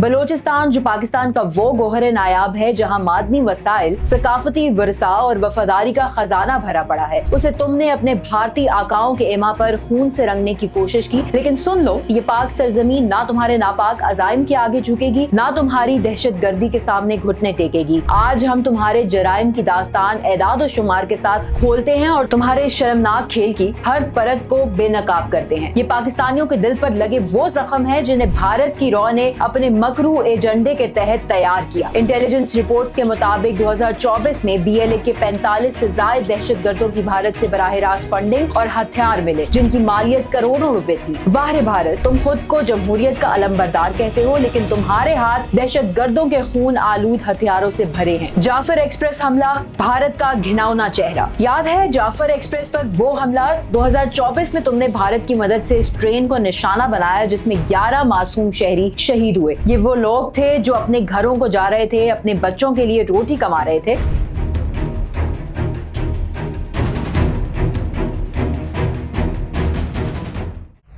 बलूचिस्तान जो पाकिस्तान का वो गोहर नायाब है जहाँ मादनी वसाइल, सकाफती विरसा और वफादारी का खजाना भरा पड़ा है, उसे तुमने अपने भारतीय आकाओं के एमा पर खून से रंगने की कोशिश की। लेकिन सुन लो, ये पाक सरजमीन ना तुम्हारे नापाक अजाइम के आगे झुकेगी, ना तुम्हारी दहशत गर्दी के सामने घुटने टेकेगी। आज हम तुम्हारे जराइम की दास्तान एदाद और शुमार के साथ खोलते हैं और तुम्हारे शर्मनाक खेल की हर परत को बेनकाब करते हैं। ये पाकिस्तानियों के दिल पर लगे वो जख्म है जिन्हें भारत की रॉ ने अपने मकरू एजेंडे के तहत तैयार किया। इंटेलिजेंस रिपोर्ट्स के मुताबिक 2024 में BLA के 45 से ज्यादा दहशतगर्दों की भारत से बराह रास्त फंडिंग और हथियार मिले, जिनकी मालियत करोड़ों रुपए थी। वाह रे भारत, तुम खुद को जमहूरियत का अलमबरदार कहते हो, लेकिन तुम्हारे हाथ दहशतगर्दों के खून आलूद हथियारों से भरे हैं। जाफर एक्सप्रेस हमला, भारत का घिनौना चेहरा। याद है जाफर एक्सप्रेस पर वो हमला? 2024 में तुमने भारत की मदद से इस ट्रेन को निशाना बनाया जिसमें 11 मासूम शहरी शहीद हुए। ये वो लोग थे जो अपने घरों को जा रहे थे, अपने बच्चों के लिए रोटी कमा रहे थे।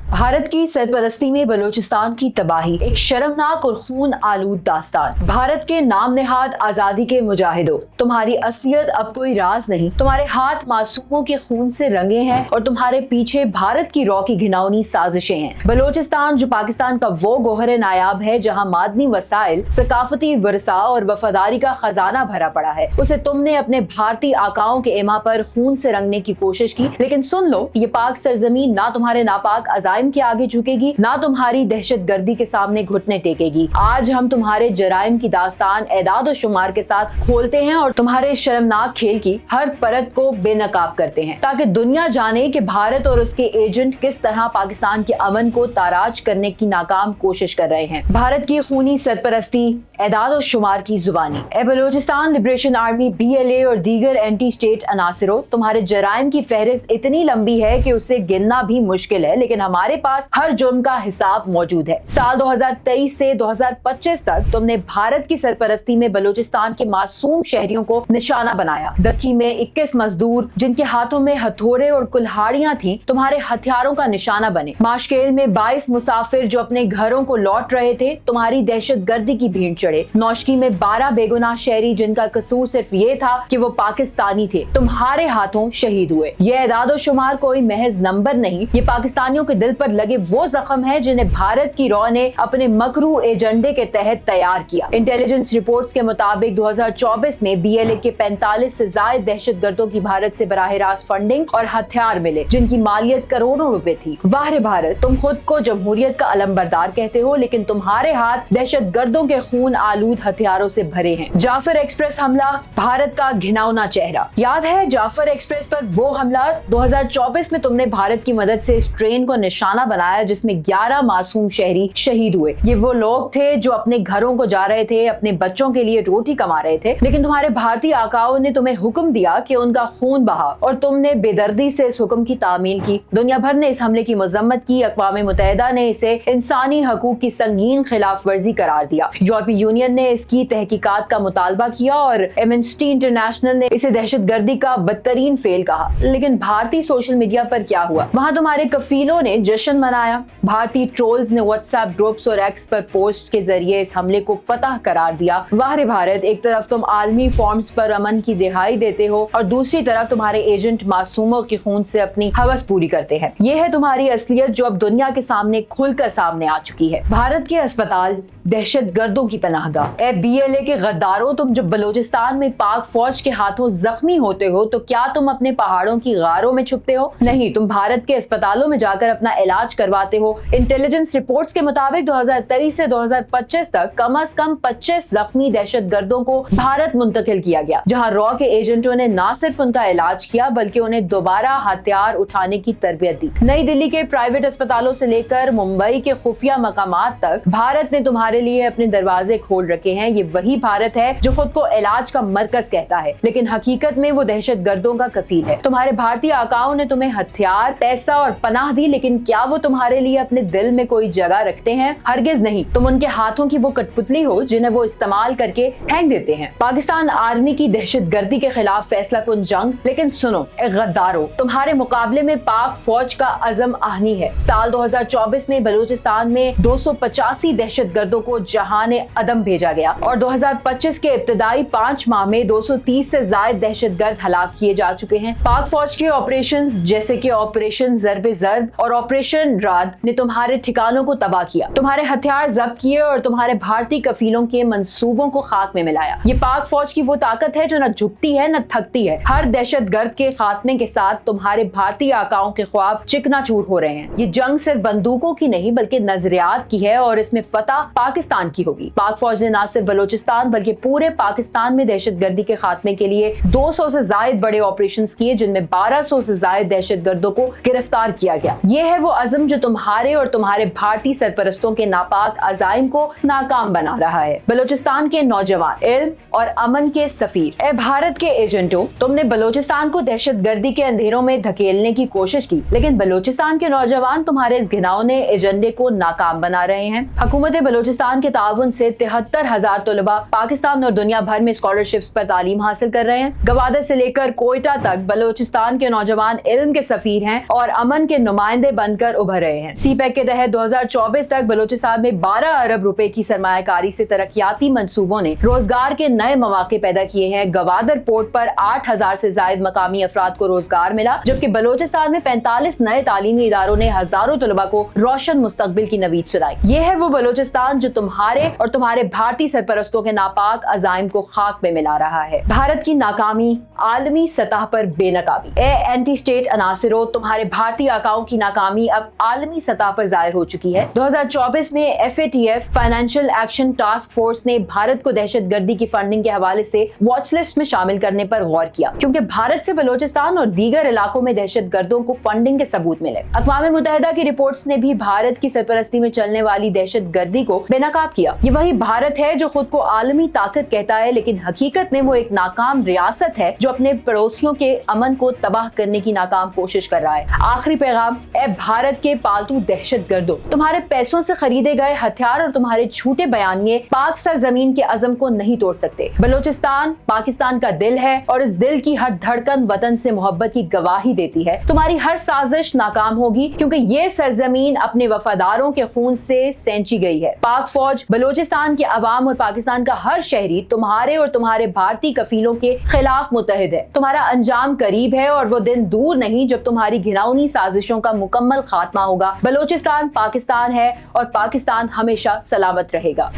भारत की सरपरस्ती में बलूचिस्तान की तबाही, एक शर्मनाक और खून आलूद दास्तान। भारत के नाम नेहाद आजादी के मुजाहिदों, तुम्हारी असलियत अब कोई राज नहीं। तुम्हारे हाथ मासूमों के खून से रंगे हैं और तुम्हारे पीछे भारत की रॉ की घिनौनी साजिशें हैं। बलूचिस्तान जो पाकिस्तान का वो गोहर नायाब है जहाँ मादनी वसाइल, सकाफती विरसा और वफादारी का खजाना भरा पड़ा है, उसे तुमने अपने भारतीय आकाओं के एमा पर खून से रंगने की कोशिश की। लेकिन सुन लो, ये पाक सरजमीन ना तुम्हारे नापाक अजाइम के आगे झुकेगी, ना तुम्हारी दहशत गर्दी के सामने घुटने टेकेगी। आज हम तुम्हारे जराइम की दास्तान एदाद और शुमार के साथ खोलते हैं और तुम्हारे शर्मनाक खेल की हर परत को बेनकाब करते हैं, ताकि दुनिया जाने कि भारत और उसके एजेंट किस तरह पाकिस्तान के अमन को ताराज करने की नाकाम कोशिश कर रहे हैं। भारत की खूनी सरपरस्ती, एदाद और शुमार की जुबानी। ए बलूचिस्तान लिबरेशन आर्मी, BLA और दीगर एंटी स्टेट अनासिरों, तुम्हारे जराइम की फहरिस्त इतनी लंबी है कि उसे गिनना भी मुश्किल है, लेकिन हमारे पास हर जुर्म का हिसाब मौजूद है। साल 2023 से 2025 तक तुमने भारत की सरपरस्ती में बलूचिस्तान के मासूम शहरियों को निशाना बनाया। दक्की में 21 मजदूर जिनके हाथों में हथौड़े और कुल्हाड़ियां थी, तुम्हारे हथियारों का निशाना बने। माशकेल में 22 मुसाफिर जो अपने घरों को लौट रहे थे, तुम्हारी दहशत गर्दी की भीड़ चढ़े। नौशकी में 12 बेगुनाह शहरी जिनका कसूर सिर्फ ये था कि वो पाकिस्तानी थे, तुम्हारे हाथों शहीद हुए। ये एदाद शुमार कोई महज नंबर नहीं, ये पाकिस्तानियों के दिल पर लगे वो जख्म है जिन्हें भारत की रॉ ने अपने मकरू एजेंडे के तहत तैयार किया। इंटेलिजेंस रिपोर्ट्स के मुताबिक 2024 में BLA के 45 से ज्यादा दहशतगर्दों की भारत से बराह रास्त फंडिंग और हथियार मिले, जिनकी मालियत करोड़ों रुपए थी। वाह रे भारत, तुम खुद को जमहूरियत का अलमबरदार कहते हो, लेकिन तुम्हारे हाथ दहशतगर्दों के खून आलूद हथियारों से भरे हैं। जाफर एक्सप्रेस हमला, भारत का घिनौना चेहरा। याद है जाफर एक्सप्रेस पर वो हमला? 2024 में तुमने भारत की मदद से इस ट्रेन को निशाना बनाया जिसमें 11 मासूम शहरी शहीद हुए। ये वो लोग थे जो अपने घरों को जा रहे थे, अपने बच्चों के लिए रोटी कमा रहे थे। लेकिन तुम्हारे भारतीय आकाओं ने तुम्हें हुक्म दिया कि उनका खून बहा और तुमने बेदर्दी से इस हुक्म की तामील की। दुनिया भर ने इस हमले की मजम्मत की। अक़वाम मुत्तहिदा ने इसे इंसानी हकूक की संगीन खिलाफ वर्जी करार दिया। यूरोपीय यूनियन ने इसकी तहकीकात का मुतालबा किया और एमनेस्टी इंटरनेशनल ने इसे दहशतगर्दी का बदतरीन फेल कहा। लेकिन भारतीय सोशल मीडिया पर क्या हुआ? वहाँ तुम्हारे कफीलों ने जश्न मनाया। भारतीय ट्रोल्स ने व्हाट्सएप ग्रुप्स और एक्स पर पोस्ट के जरिए इस हमले को फतह करार दिया। वाह रे भारत, एक तरफ तुम आलमी फॉर्म्स पर अमन की दिहाई देते हो और दूसरी तरफ तुम्हारे एजेंट मासूमों के खून से अपनी हवस पूरी करते हैं। ये है तुम्हारी असलियत जो अब दुनिया के सामने खुलकर सामने आ चुकी है। भारत के अस्पताल दहशतगर्दों की पनाहगाह। ए BLA के गद्दारों, तुम जब बलूचिस्तान में पाक फौज के हाथों जख्मी होते हो तो क्या तुम अपने पहाड़ों की गारों में छुपते हो? नहीं, तुम भारत के अस्पतालों में जाकर अपना इलाज करवाते हो। इंटेलिजेंस रिपोर्ट्स के मुताबिक 2023 से 2025 तक कम से कम 25 जख्मी दहशतगर्दों को भारत मुंतकिल किया गया, जहां रॉ के एजेंटों ने न सिर्फ उनका इलाज किया बल्कि उन्हें दोबारा हथियार उठाने की तरबियत दी। नई दिल्ली के प्राइवेट अस्पतालों से लेकर मुंबई के खुफिया मकामात तक भारत ने तुम्हारे लिए अपने दरवाजे खोल रखे हैं। ये वही भारत है जो खुद को इलाज का मरकज कहता है, लेकिन हकीकत में वो दहशतगर्दों का कफील है। तुम्हारे भारतीय आकाओं ने तुम्हें हथियार, पैसा और पनाह दी, लेकिन क्या वो वो तुम्हारे लिए अपने दिल में कोई जगह रखते हैं? हरगिज नहीं, तुम उनके हाथों की वो कठपुतली हो जिन्हें वो इस्तेमाल करके फेंक देते हैं। पाकिस्तान आर्मी की दहशतगर्दी के खिलाफ फैसला कुन जंग, लेकिन सुनो ए गद्दारो, तुम्हारे मुकाबले में पाक फौज का अज़म आहनी है। साल 2024 में बलूचिस्तान में 285 दहशतगर्दों को जहाने अदम भेजा गया और 2025 के इब्तदाई 5 माह में 230 से ज्यादा दहशतगर्द हलाक किए जा चुके हैं। पाक फौज के ऑपरेशंस जैसे कि ऑपरेशन ज़र्ब-ए ज़र्ब और ऑपरेशन राद ने तुम्हारे ठिकानों को तबाह किया, तुम्हारे हथियार जब्त किए और तुम्हारे भारतीय कफीलों के मंसूबों को खाक में मिलाया। ये पाक फौज की वो ताकत है जो न झुकती है न थकती है। हर दहशतगर्द के खात्मे के साथ तुम्हारे भारतीय आकाओं के ख्वाब चिकनाचूर हो रहे हैं। ये जंग सिर्फ बंदूकों की नहीं बल्कि नजरियात की है और इसमें फतह पाकिस्तान की होगी। पाक फौज ने न सिर्फ बलूचिस्तान बल्कि पूरे पाकिस्तान में दहशतगर्दी के खात्मे के लिए 200 से ज्यादा बड़े ऑपरेशंस किए, जिनमें 1200 से ज्यादा दहशतगर्दों को गिरफ्तार किया गया। ये है वो अज़म जो तुम्हारे और तुम्हारे भारतीय सरपरस्तों के नापाक अज़ाइम को नाकाम बना रहा है। बलूचिस्तान के नौजवान, इल्म और अमन के सफीर, ए भारत के एजेंटों, तुमने बलूचिस्तान को दहशतगर्दी के अंधेरों में धकेलने की कोशिश की, लेकिन बलूचिस्तान के नौजवान तुम्हारे इस घिनौने एजेंडे को नाकाम बना रहे हैं। हुकूमत बलूचिस्तान के ताउन से 73,000 तलबा पाकिस्तान और दुनिया भर में स्कॉलरशिप्स पर तालीम हासिल कर रहे हैं। गवादर से लेकर कोयटा तक बलूचिस्तान के नौजवान इल्म के सफीर हैं और अमन के नुमाइंदे बनकर उभर रहे हैं। सीपैक के तहत 2024 तक बलूचिस्तान में 12 अरब रुपए की सरमायाकारी से तरक्याती मंसूबों ने रोजगार के नए मौके पैदा किए हैं। गवादर पोर्ट पर 8,000 से ज्यादा मकामी अफराद को रोजगार मिला, जबकि बलूचिस्तान में 45 नए तालीमी इदारों ने हजारों तलबा को रोशन मुस्तकबिल की नवीद सुनाई। ये है वो बलूचिस्तान जो तुम्हारे और तुम्हारे भारतीय सरपरस्तों के नापाक अज़ाइम को खाक में मिला रहा है। भारत की नाकामी आलमी सतह पर बेनकाबी। ए एंटी स्टेट अनासिरों, तुम्हारे भारतीय आकाओं की नाकामी अब आलमी सतह पर जाहिर हो चुकी है। 2024 में FATF financial action task force ने भारत को दहशतगर्दी की फंडिंग के हवाले से वॉच लिस्ट में शामिल करने पर गौर किया, क्योंकि भारत से बलूचिस्तान और दीगर इलाकों में दहशतगर्दों को फंडिंग के सबूत मिले। अक़वाम मुत्तहिदा की रिपोर्ट्स ने भी भारत की सरपरस्ती में चलने वाली दहशतगर्दी को बेनकाब किया। ये वही भारत है जो खुद को आलमी ताकत कहता है, लेकिन हकीकत में वो एक नाकाम रियासत है जो अपने पड़ोसियों के अमन को तबाह करने की नाकाम कोशिश कर रहा है। आखिरी पैगाम, ए भारत के पालतू दहशतगर्दों, तुम्हारे पैसों से खरीदे गए हथियार और तुम्हारे झूठे बयानिए पाक सरजमीन के अज़म को नहीं तोड़ सकते। बलूचिस्तान पाकिस्तान का दिल है और इस दिल की हर धड़कन वतन से मोहब्बत की गवाही देती है। तुम्हारी हर साजिश नाकाम होगी, क्योंकि ये सरजमीन अपने वफादारों के खून से सेंची गई है। पाक फौज, बलूचिस्तान के अवाम और पाकिस्तान का हर शहरी तुम्हारे और तुम्हारे भारतीय कफीलों के खिलाफ मुत्तहिद है। तुम्हारा अंजाम करीब है और वो दिन दूर नहीं जब तुम्हारी घिनौनी साजिशों का मुकम्मल खात्मा होगा। बलूचिस्तान पाकिस्तान है और पाकिस्तान हमेशा सलामत रहेगा।